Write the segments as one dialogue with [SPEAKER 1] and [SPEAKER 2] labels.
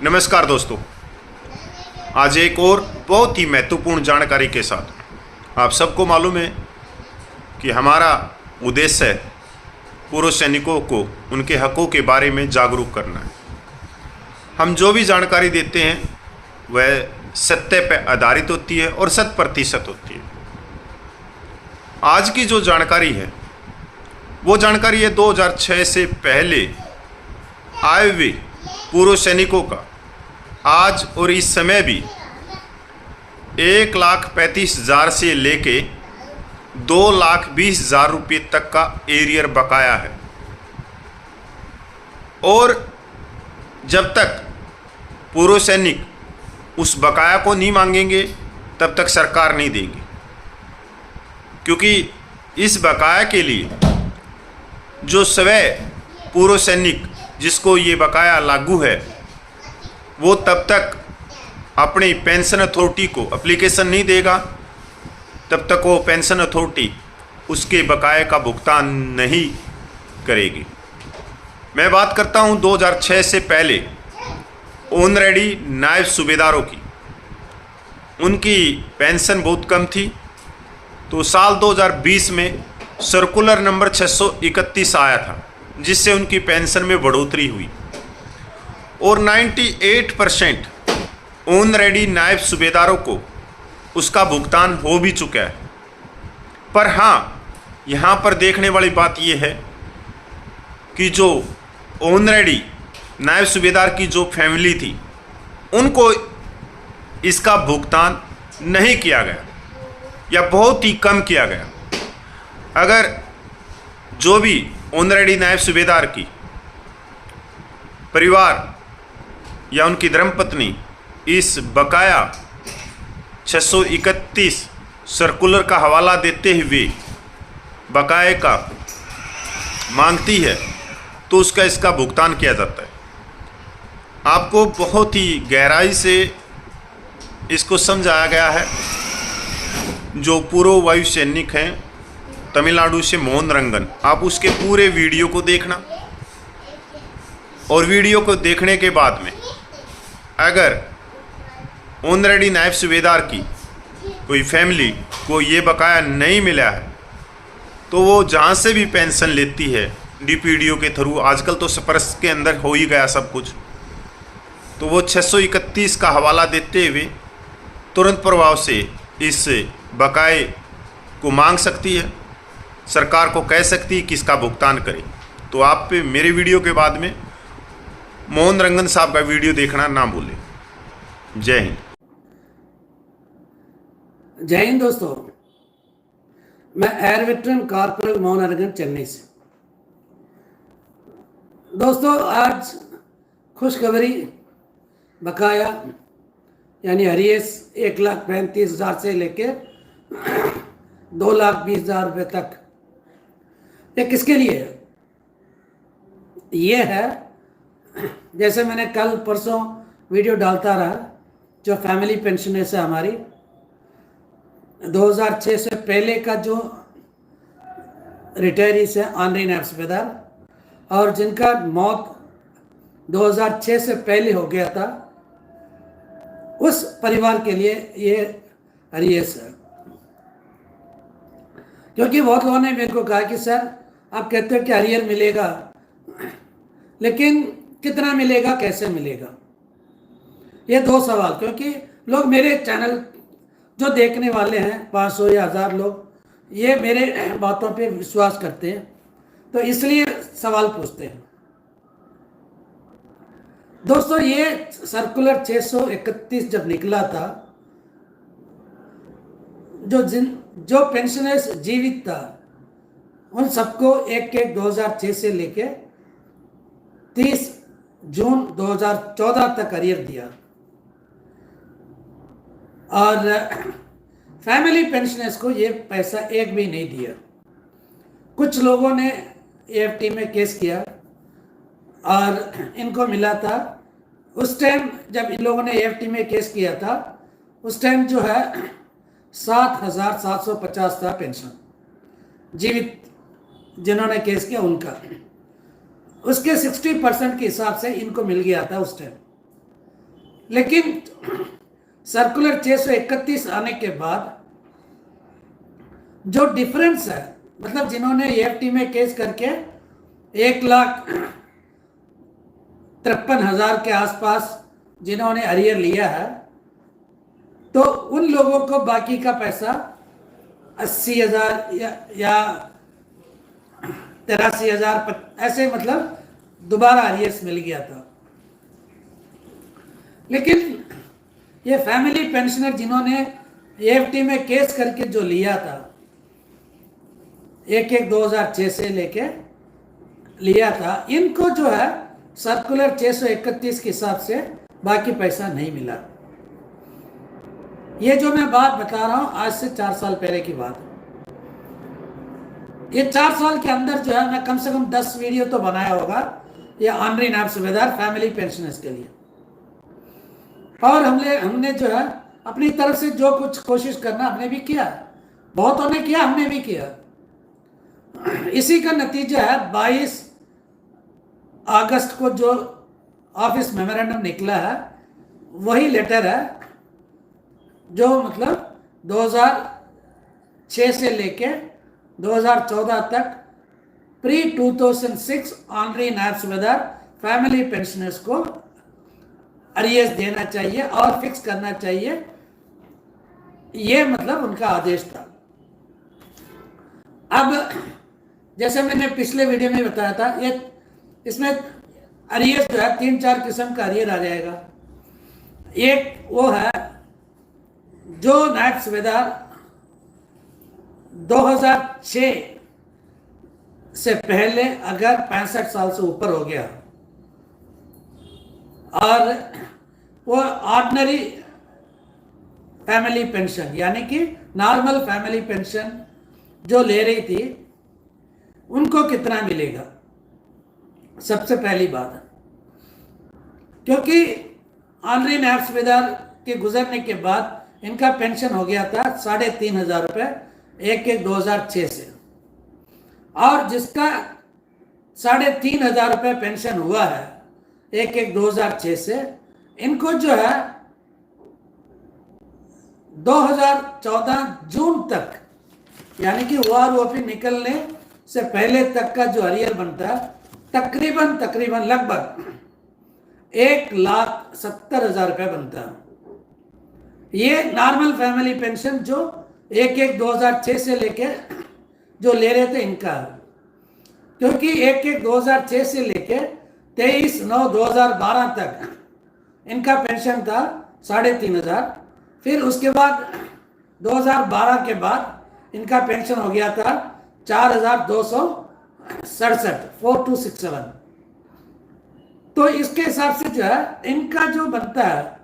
[SPEAKER 1] नमस्कार दोस्तों, आज एक और बहुत ही महत्वपूर्ण जानकारी के साथ। आप सबको मालूम है कि हमारा उद्देश्य है पूर्व सैनिकों को उनके हकों के बारे में जागरूक करना है। हम जो भी जानकारी देते हैं वह सत्य पर आधारित होती है और 100% होती है। आज की जो जानकारी है वो जानकारी है 2006 से पहले आए हुए पूर्व सैनिकों का आज और इस समय भी 1,35,000 से लेके 2,20,000 रुपये तक का एरियर बकाया है। और जब तक पूर्व सैनिक उस बकाया को नहीं मांगेंगे तब तक सरकार नहीं देगी, क्योंकि इस बकाया के लिए जो स्वयं पूर्व सैनिक जिसको ये बकाया लागू है वो तब तक अपनी पेंशन अथॉरिटी को एप्लीकेशन नहीं देगा, तब तक वो पेंशन अथॉरिटी उसके बकाये का भुगतान नहीं करेगी। मैं बात करता हूँ 2006 से पहले ऑनरेडी नायब सूबेदारों की। उनकी पेंशन बहुत कम थी, तो साल 2020 में सर्कुलर नंबर 631 आया था, जिससे उनकी पेंशन में बढ़ोतरी हुई और 98% ऑनरेडी नायब सूबेदारों को उसका भुगतान हो भी चुका है। पर हाँ, यहाँ पर देखने वाली बात यह है कि जो ऑनरेडी नायब सूबेदार की जो फैमिली थी उनको इसका भुगतान नहीं किया गया या बहुत ही कम किया गया। अगर जो भी ऑनरेडी नायब सूबेदार की परिवार या उनकी धर्मपत्नी इस बकाया 631 सर्कुलर का हवाला देते हुए बकाये का मांगती है तो उसका इसका भुगतान किया जाता है। आपको बहुत ही गहराई से इसको समझाया गया है। जो पूर्व वायु सैनिक हैं तमिलनाडु से मोहन रंगन, आप उसके पूरे वीडियो को देखना और वीडियो को देखने के बाद में अगर ऑनरेडी नायब सूबेदार की कोई फैमिली को ये बकाया नहीं मिला है तो वो जहाँ से भी पेंशन लेती है डीपीडीओ के थ्रू, आजकल तो स्पर्श के अंदर हो ही गया सब कुछ, तो वो 631 का हवाला देते हुए तुरंत प्रभाव से इस बकाये को मांग सकती है, सरकार को कह सकती है कि इसका भुगतान करे। तो आप पे मेरे वीडियो के बाद में मोहन रंगन साहब का वीडियो देखना ना भूलें। जय हिंद।
[SPEAKER 2] जय हिंद दोस्तों, मैं एयर वेटरन कॉर्पोरल मोहन रंगन चेन्नई से। दोस्तों, आज खुशखबरी बकाया यानी हरीएस 1,35,000 से लेके 2,20,000 रुपये तक, ये किसके लिए है? ये है, जैसे मैंने कल परसों वीडियो डालता रहा, जो फैमिली पेंशनर्स है हमारी 2006 से पहले का जो रिटायरीज है ऑनरी नायब सूबेदार और जिनका मौत 2006 से पहले हो गया था, उस परिवार के लिए ये हरीएस है। क्योंकि बहुत लोगों ने मेरे को कहा कि सर आप कहते हो कि हरियर मिलेगा, लेकिन कितना मिलेगा, कैसे मिलेगा? ये दो सवाल, क्योंकि लोग मेरे चैनल जो देखने वाले हैं 500 या 1000 लोग, ये मेरे बातों पे विश्वास करते हैं, तो इसलिए सवाल पूछते हैं। दोस्तों, ये सर्कुलर 631 जब निकला था, जो पेंशनर्स जीवित था उन सबको 1/1/2006 से लेके 30 जून 2014 तक अरियर दिया और फैमिली पेंशनर्स को ये पैसा एक भी नहीं दिया। कुछ लोगों ने एएफटी में केस किया और इनको मिला था। उस टाइम जब इन लोगों ने एएफटी में केस किया था, उस टाइम जो है 7,750 था पेंशन जीवित जिन्होंने केस किया उनका। उसके 60% के हिसाब से इनको मिल गया था उस टाइम। लेकिन सर्कुलर 631 आने के बाद जो डिफरेंस है, मतलब जिन्होंने EFT में केस करके 1,53,000 के आसपास जिन्होंने अरियर लिया है, तो उन लोगों को बाकी का पैसा 80,000 या 83,000 ऐसे मतलब दोबारा अरियर्स मिल गया था। लेकिन ये फैमिली पेंशनर जिन्होंने EFT में केस करके जो लिया था, 1/1/2006 से लेके लिया था, इनको जो है सर्कुलर 631 के हिसाब से बाकी पैसा नहीं मिला। ये जो मैं बात बता रहा हूं आज से 4 साल पहले की बात है। ये 4 साल के अंदर जो है मैं कम से कम 10 वीडियो तो बनाया होगा ये ऑनरी नायब सूबेदार फैमिली पेंशनर्स के लिए। और हमने जो है अपनी तरफ से जो कुछ कोशिश करना हमने भी किया, बहुतों ने किया, हमने भी किया। इसी का नतीजा है 22 अगस्त को जो ऑफिस मेमोरेंडम निकला है, वही लेटर है जो मतलब 2006 से लेके 2014 तक प्री 2006 ऑनरी नायब सूबेदार फैमिली पेंशनर्स को अरियर्स देना चाहिए और फिक्स करना चाहिए, ये मतलब उनका आदेश था। अब जैसे मैंने पिछले वीडियो में बताया था, ये इसमें अरियर्स जो है 3-4 किस्म का अरियर आ जाएगा। एक वो है जो नायब सूबेदार 2006 से पहले अगर 65 साल से ऊपर हो गया और वो ऑर्डिनरी फैमिली पेंशन यानी कि नॉर्मल फैमिली पेंशन जो ले रही थी, उनको कितना मिलेगा, सबसे पहली बात है। क्योंकि ऑनरी नायब सूबेदार के गुजरने के बाद इनका पेंशन हो गया था 3,500 रुपये 1/1/2006 से, और जिसका 3,500 रुपये पेंशन हुआ है 1/1/2006 से, इनको जो है 2014 जून तक यानी कि OROP निकलने से पहले तक का जो अरियर बनता है तकरीबन लगभग 1,70,000 रुपये बनता है। ये नॉर्मल फैमिली पेंशन जो 1/1/2006 से लेके जो ले रहे थे इनका, क्योंकि 1/1/2006 से लेके 23/9/2012 तक इनका पेंशन था 3,500। फिर उसके बाद 2012 के बाद इनका पेंशन हो गया था 4,267 4267। तो इसके हिसाब से जो है इनका जो बनता है,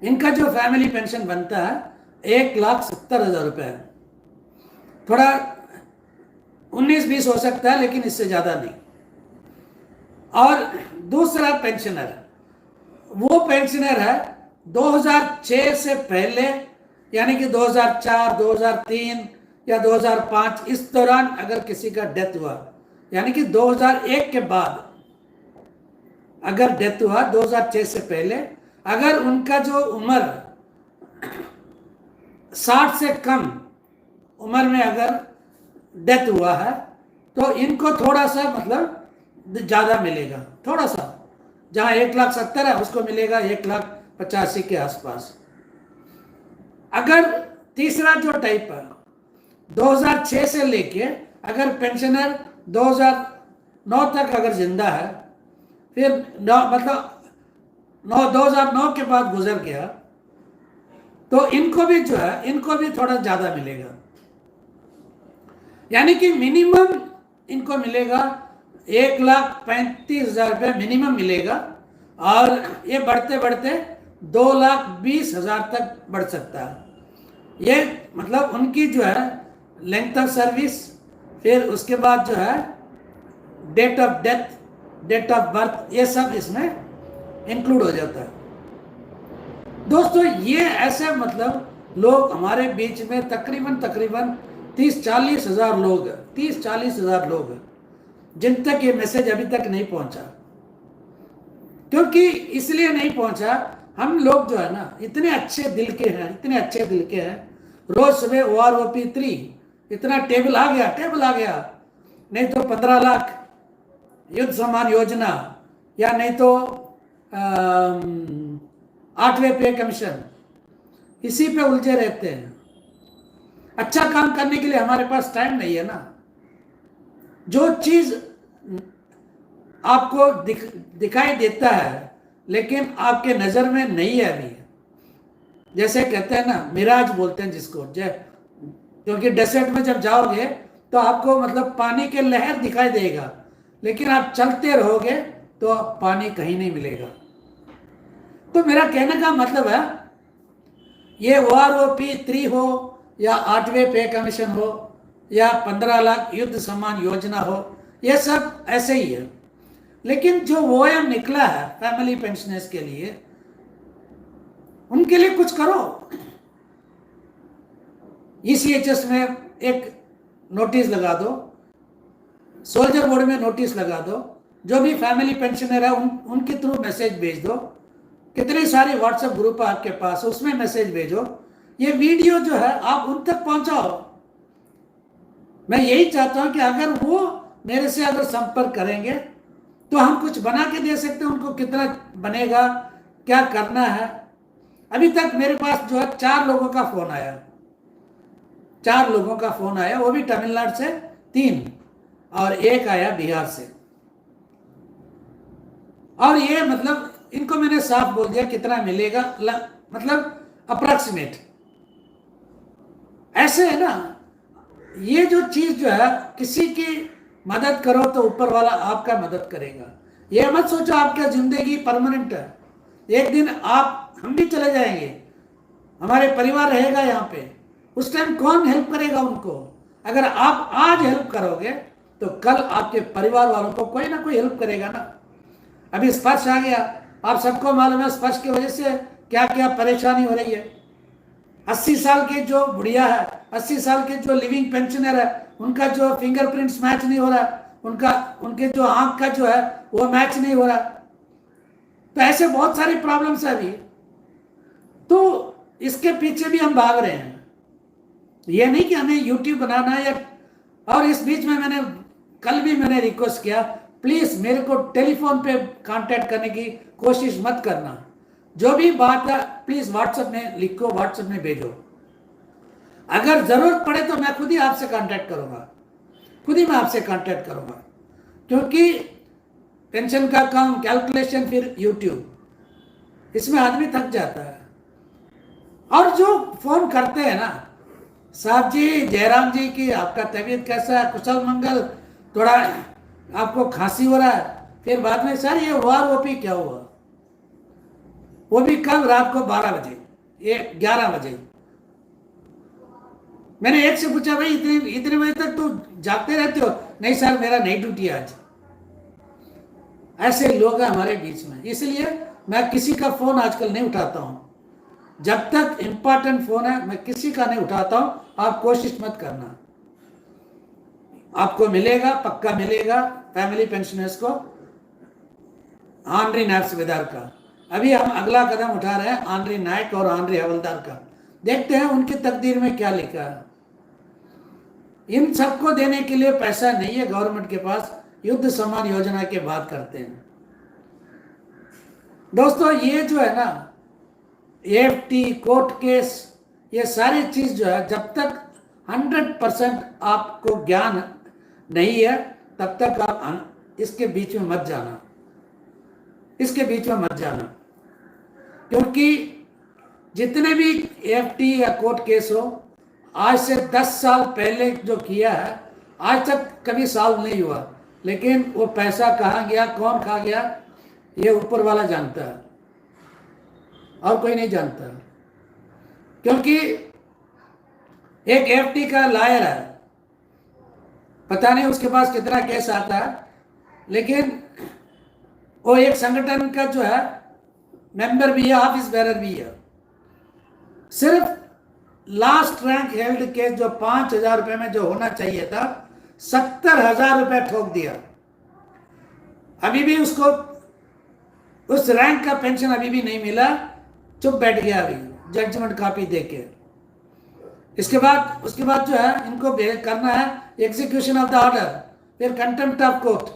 [SPEAKER 2] इनका जो फैमिली पेंशन बनता है 1,70,000 रुपये है। थोड़ा 19-20 हो सकता है, लेकिन इससे ज़्यादा नहीं। और दूसरा पेंशनर, वो पेंशनर है 2006 से पहले यानी कि 2004, 2003 या 2005 इस दौरान अगर किसी का डेथ हुआ, यानी कि 2001 के बाद अगर डेथ हुआ 2006 से पहले, अगर उनका जो उम्र 60 से कम उम्र में अगर डेथ हुआ है, तो इनको थोड़ा सा मतलब ज़्यादा मिलेगा, थोड़ा सा। जहाँ 1,70,000 है उसको मिलेगा 1,85,000 के आसपास। अगर तीसरा जो टाइप है 2006 से लेके अगर पेंशनर 2009 तक अगर जिंदा है, फिर मतलब 2009 के बाद गुजर गया, तो इनको भी जो है इनको भी थोड़ा ज़्यादा मिलेगा। यानी कि मिनिमम इनको मिलेगा 1,35,000 रुपये मिनिमम मिलेगा, और ये बढ़ते बढ़ते 2,20,000 तक बढ़ सकता है। ये मतलब उनकी जो है लेंथ ऑफ सर्विस, फिर उसके बाद जो है date of death, date of birth, ये सब इसमें इंक्लूड हो जाता है। दोस्तों ये ऐसे मतलब लोग हमारे बीच में तकरीबन 30-40 हज़ार लोग, 30-40 हज़ार लोग जिन तक ये मैसेज अभी तक नहीं पहुंचा। क्योंकि इसलिए नहीं पहुंचा, हम लोग जो है ना इतने अच्छे दिल के हैं, इतने अच्छे दिल के हैं। रोज सुबह OROP3 इतना टेबल आ गया, नहीं तो 15 लाख युद्ध सम्मान योजना, या नहीं तो 8वें पे कमीशन, इसी पे उलझे रहते हैं। अच्छा काम करने के लिए हमारे पास टाइम नहीं है ना। जो चीज आपको दिखाई देता है लेकिन आपके नजर में नहीं है अभी, जैसे कहते हैं ना मिराज बोलते हैं जिसको, क्योंकि डेजर्ट में जब जाओगे तो आपको मतलब पानी के लहर दिखाई देगा, लेकिन आप चलते रहोगे तो पानी कहीं नहीं मिलेगा। तो मेरा कहने का मतलब है, ये OROP3 हो या 8वें पे कमीशन हो या 15 लाख युद्ध सम्मान योजना हो, ये सब ऐसे ही है। लेकिन जो OM निकला है फैमिली पेंशनर्स के लिए, उनके लिए कुछ करो। ECHS में एक नोटिस लगा दो, सोल्जर बोर्ड में नोटिस लगा दो, जो भी फैमिली पेंशनर है उनके थ्रू मैसेज भेज दो। कितने सारे व्हाट्सएप ग्रुप है आपके पास, उसमें मैसेज भेजो। ये वीडियो जो है आप उन तक पहुंचाओ। मैं यही चाहता हूं कि अगर वो मेरे से अगर संपर्क करेंगे तो हम कुछ बना के दे सकते हैं उनको, कितना बनेगा, क्या करना है। अभी तक मेरे पास जो है 4 लोगों का फोन आया, 4 लोगों का फोन आया, वो भी तमिलनाडु से 3, और एक आया बिहार से। और ये मतलब इनको मैंने साफ बोल दिया कितना मिलेगा, मतलब अप्रॉक्सीमेट ऐसे है ना। ये जो चीज जो है, किसी की मदद करो तो ऊपर वाला आपका मदद करेगा। ये मत सोचो आपका जिंदगी परमानेंट है, एक दिन हम भी चले जाएंगे, हमारे परिवार रहेगा यहाँ पे, उस टाइम कौन हेल्प करेगा उनको। अगर आप आज हेल्प करोगे तो कल आपके परिवार वालों को कोई ना कोई हेल्प करेगा ना। अभी स्पर्श आ गया, आप सबको मालूम है स्पर्श की वजह से क्या क्या परेशानी हो रही है। 80 साल के जो बुढ़िया है, 80 साल के जो लिविंग पेंशनर है, उनका जो फिंगरप्रिंट्स मैच नहीं हो रहा, उनके जो आंख का जो है वो मैच नहीं हो रहा। तो ऐसे बहुत सारी प्रॉब्लम्स है अभी, तो इसके पीछे भी हम भाग रहे हैं। ये नहीं कि हमें यूट्यूब बनाना है और इस बीच में कल भी मैंने रिक्वेस्ट किया, प्लीज मेरे को टेलीफोन पे कांटेक्ट करने की कोशिश मत करना। जो भी बात है प्लीज व्हाट्सएप में लिखो, व्हाट्सएप में भेजो। अगर जरूरत पड़े तो मैं खुद ही आपसे कांटेक्ट करूंगा, खुद ही मैं आपसे कांटेक्ट करूंगा। क्योंकि पेंशन का काम, कैलकुलेशन, फिर यूट्यूब, इसमें आदमी थक जाता है। और जो फोन करते हैं ना, साहब जी, जयराम जी की आपका तबीयत कैसा है, कुशल मंगल, थोड़ा आपको खांसी हो रहा है, फिर बाद में सर ये OROP क्या हुआ, वो भी कल रात को 12 बजे, 11 बजे। मैंने एक से पूछा, भाई इतने बजे तक तो जागते रहते हो? नहीं सर, मेरा नहीं ड्यूटी आज। ऐसे लोग हैं हमारे बीच में, इसलिए मैं किसी का फोन आजकल नहीं उठाता हूं। जब तक इंपॉर्टेंट फोन है मैं किसी का नहीं उठाता हूं। आप कोशिश मत करना, आपको मिलेगा, पक्का मिलेगा फैमिली पेंशनर्स को आनरी नायक सुबेदार का। अभी हम अगला कदम उठा रहे हैं आनरी नायक और आनरी हवलदार का। देखते हैं उनकी तकदीर में क्या लिखा है। इन सबको देने के लिए पैसा नहीं है गवर्नमेंट के पास। युद्ध सम्मान योजना की बात करते हैं दोस्तों। ये जो है ना AFT, कोर्ट केस, ये सारी चीज जो है, जब तक 100% आपको ज्ञान नहीं है तब तक आप इसके बीच में मत जाना, इसके बीच में मत जाना। क्योंकि जितने भी AFT या कोर्ट केस हो, आज से 10 साल पहले जो किया है आज तक कभी सॉल्व नहीं हुआ। लेकिन वो पैसा कहाँ गया, कौन खा गया, ये ऊपर वाला जानता है और कोई नहीं जानता। क्योंकि एक AFT का लॉयर है, पता नहीं उसके पास कितना केस आता है, लेकिन वो एक संगठन का जो है मेंबर भी है, ऑफिस बेरर भी है। सिर्फ लास्ट रैंक हेल्ड केस जो 5,000 रुपए में जो होना चाहिए था, 70,000 रुपए ठोक दिया। अभी भी उसको उस रैंक का पेंशन अभी भी नहीं मिला, चुप बैठ गया अभी जजमेंट कॉपी देके। उसके बाद जो है इनको करना है एग्जीक्यूशन ऑफ द ऑर्डर, फिर कंटेम्प्ट ऑफ कोर्ट।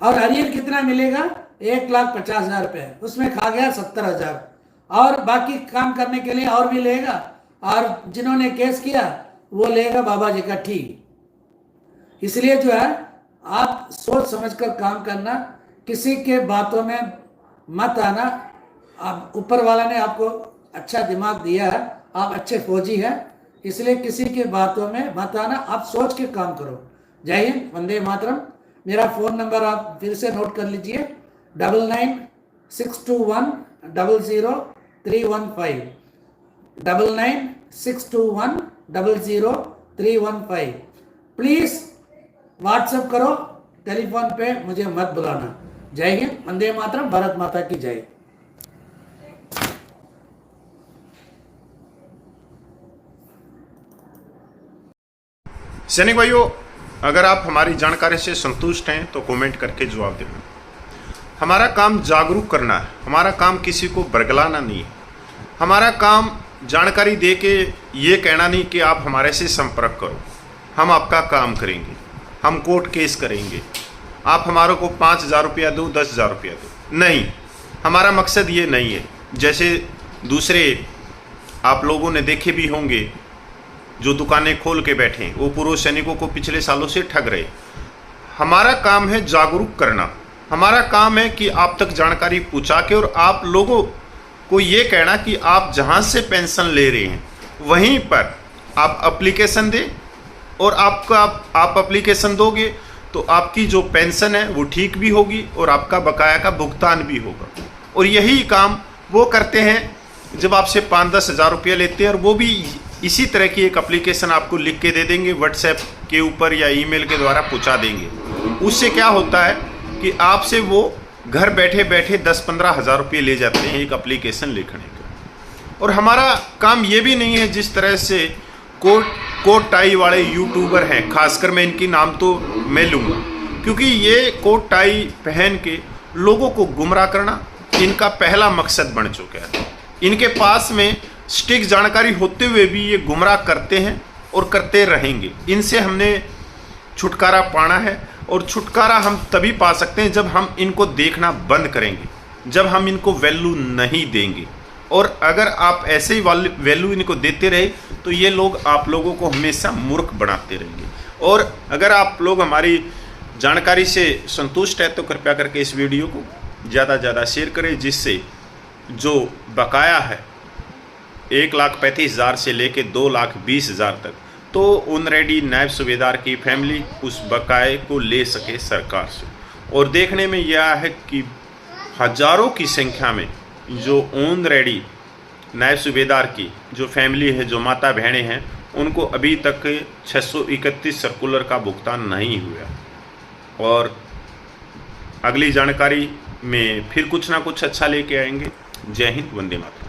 [SPEAKER 2] और अरियर कितना मिलेगा? 1,50,000 रुपये, उसमें खा गया 70,000, और बाकी काम करने के लिए और भी लेगा, और जिन्होंने केस किया वो लेगा बाबा जी का ठीक। इसलिए जो है आप सोच समझकर काम करना, किसी के बातों में मत आना। आप ऊपर वाला ने आपको अच्छा दिमाग दिया है, आप अच्छे फौजी हैं, इसलिए किसी के बातों में मत आना, आप सोच के काम करो। जय हिंद, वंदे मातरम। मेरा फ़ोन नंबर आप फिर से नोट कर लीजिए, 9962100315, 9962100315। प्लीज़ व्हाट्सएप करो, टेलीफोन पे मुझे मत बुलाना। जय हिंद, वंदे मातरम, भारत माता की जय।
[SPEAKER 1] सैनिक भाइयों, अगर आप हमारी जानकारी से संतुष्ट हैं तो कमेंट करके जवाब देना। हमारा काम जागरूक करना है, हमारा काम किसी को बरगलाना नहीं है। हमारा काम जानकारी दे के ये कहना नहीं कि आप हमारे से संपर्क करो, हम आपका काम करेंगे, हम कोर्ट केस करेंगे, आप हमारे को 5,000 रुपया दो, 10,000 रुपया दो। नहीं, हमारा मकसद ये नहीं है। जैसे दूसरे आप लोगों ने देखे भी होंगे जो दुकानें खोल के बैठे हैं, वो पूर्व सैनिकों को पिछले सालों से ठग रहे। हमारा काम है जागरूक करना, हमारा काम है कि आप तक जानकारी पहुंचा के और आप लोगों को ये कहना कि आप जहां से पेंशन ले रहे हैं वहीं पर आप एप्लीकेशन दें, और आप एप्लीकेशन दोगे तो आपकी जो पेंशन है वो ठीक भी होगी और आपका बकाया का भुगतान भी होगा। और यही काम वो करते हैं जब आपसे 5-10 हज़ार रुपया लेते हैं, और वो भी इसी तरह की एक एप्लीकेशन आपको लिख के दे देंगे, व्हाट्सएप के ऊपर या ईमेल के द्वारा पहुंचा देंगे। उससे क्या होता है कि आपसे वो घर बैठे बैठे 10-15 हज़ार रुपये ले जाते हैं एक एप्लीकेशन लिखने का। और हमारा काम ये भी नहीं है जिस तरह से कोट टाई वाले यूट्यूबर हैं, खासकर मैं इनकी नाम तो मैं लूँगा, क्योंकि ये कोट टाई पहन के लोगों को गुमराह करना इनका पहला मकसद बन चुका है। इनके पास में सटीक जानकारी होते हुए भी ये गुमराह करते हैं और करते रहेंगे। इनसे हमने छुटकारा पाना है, और छुटकारा हम तभी पा सकते हैं जब हम इनको देखना बंद करेंगे, जब हम इनको वैल्यू नहीं देंगे। और अगर आप ऐसे ही वैल्यू इनको देते रहे तो ये लोग आप लोगों को हमेशा मूर्ख बनाते रहेंगे। और अगर आप लोग हमारी जानकारी से संतुष्ट है तो कृपया करके इस वीडियो को ज़्यादा से ज़्यादा शेयर करें, जिससे जो बकाया है 1,35,000 से लेके 2,20,000 तक, तो ऑनरेडी नायब सूबेदार की फैमिली उस बकाये को ले सके सरकार से। और देखने में यह है कि हज़ारों की संख्या में जो ऑनरेडी नायब सूबेदार की जो फैमिली है, जो माता बहनें हैं, उनको अभी तक 631 सर्कुलर का भुगतान नहीं हुआ। और अगली जानकारी में फिर कुछ ना कुछ अच्छा लेके आएंगे। जय हिंद, वंदे मातरम।